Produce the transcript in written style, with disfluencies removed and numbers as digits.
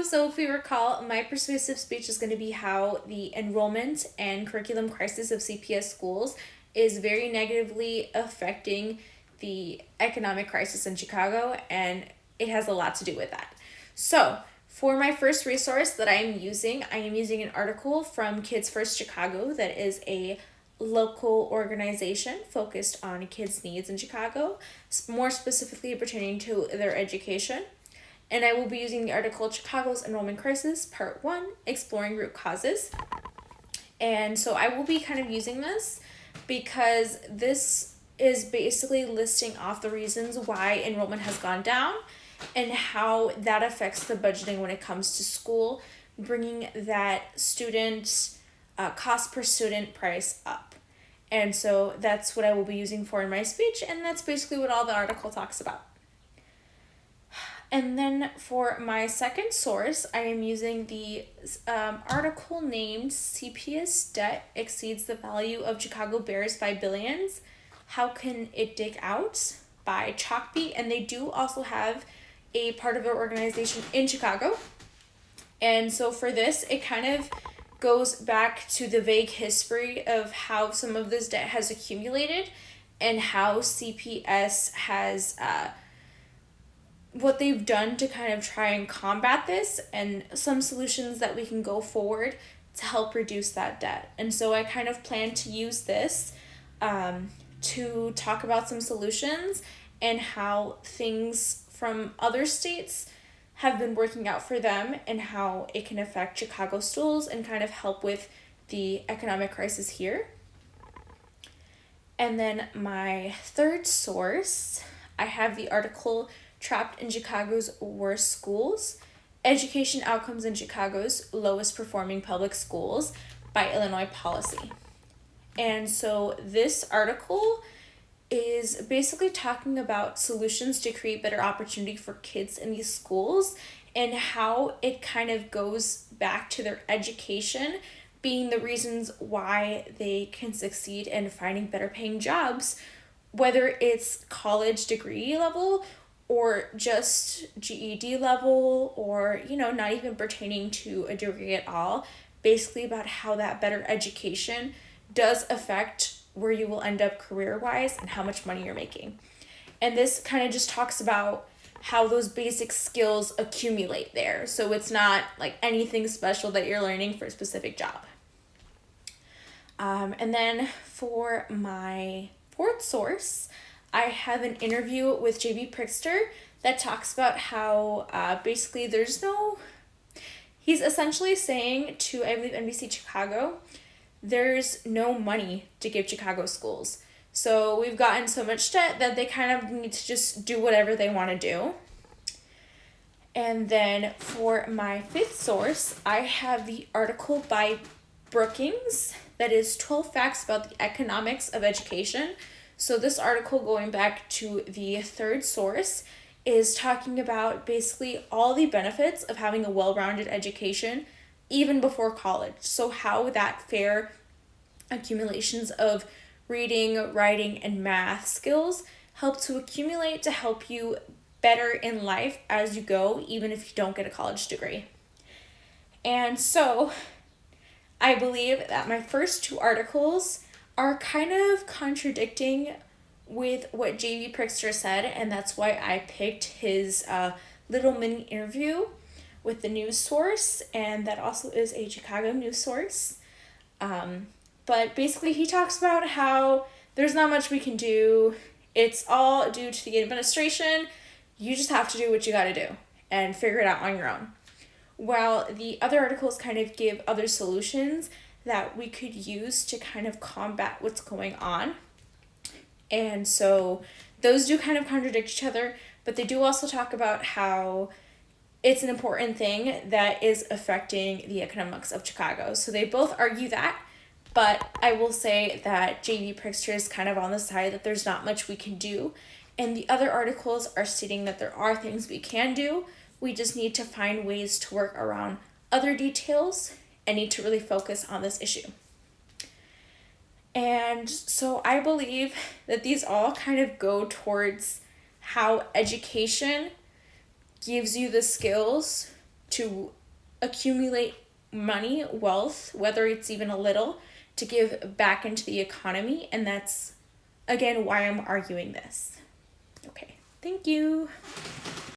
So if we recall, my persuasive speech is going to be how the enrollment and curriculum crisis of CPS schools is very negatively affecting the economic crisis in Chicago, and it has a lot to do with that. So for my first resource that I am using an article from Kids First Chicago that is a local organization focused on kids' needs in Chicago, more specifically pertaining to their education. And I will be using the article Chicago's Enrollment Crisis, Part 1, Exploring Root Causes. And so I will be kind of using this because this is basically listing off the reasons why enrollment has gone down and how that affects the budgeting when it comes to school, bringing that student cost per student price up. And so that's what I will be using for in my speech, and that's basically what all the article talks about. And then for my second source, I am using the article named CPS Debt Exceeds the Value of Chicago Bears by Billions. How Can It Dig Out by Chalkbeat. And they do also have a part of their organization in Chicago. And so for this, it kind of goes back to the vague history of how some of this debt has accumulated and how CPS has what they've done to kind of try and combat this, and some solutions that we can go forward to help reduce that debt. And so I kind of plan to use this to talk about some solutions and how things from other states have been working out for them and how it can affect Chicago schools and kind of help with the economic crisis here. And then my third source, I have the article Trapped in Chicago's Worst Schools, Education Outcomes in Chicago's Lowest Performing Public Schools by Illinois Policy. And so this article is basically talking about solutions to create better opportunity for kids in these schools and how it kind of goes back to their education being the reasons why they can succeed in finding better paying jobs, whether it's college degree level or just GED level, or, not even pertaining to a degree at all, basically about how that better education does affect where you will end up career-wise and how much money you're making. And this kind of just talks about how those basic skills accumulate there. So it's not like anything special that you're learning for a specific job. And then for my fourth source, I have an interview with J.B. Prickster that talks about how basically he's essentially saying to, I believe, NBC Chicago, there's no money to give Chicago schools. So we've gotten so much debt that they kind of need to just do whatever they want to do. And then for my fifth source, I have the article by Brookings that is 12 Facts About the Economics of Education. So this article, going back to the third source, is talking about basically all the benefits of having a well-rounded education even before college. So how that fair accumulations of reading, writing, and math skills help to accumulate to help you better in life as you go, even if you don't get a college degree. And so I believe that my first two articles are kind of contradicting with what J.B. Prickster said, and that's why I picked his little mini interview with the news source, and that also is a Chicago news source. But basically he talks about how there's not much we can do. It's all due to the administration. You just have to do what you gotta do and figure it out on your own. While the other articles kind of give other solutions that we could use to kind of combat what's going on. And so those do kind of contradict each other, but they do also talk about how it's an important thing that is affecting the economics of Chicago. So they both argue that, but I will say that J.B. Prickster is kind of on the side that there's not much we can do, and the other articles are stating that there are things we can do. We just need to find ways to work around other details and need to really focus on this issue. And so I believe that these all kind of go towards how education gives you the skills to accumulate money, wealth, whether it's even a little, to give back into the economy. And that's, again, why I'm arguing this. Okay, thank you.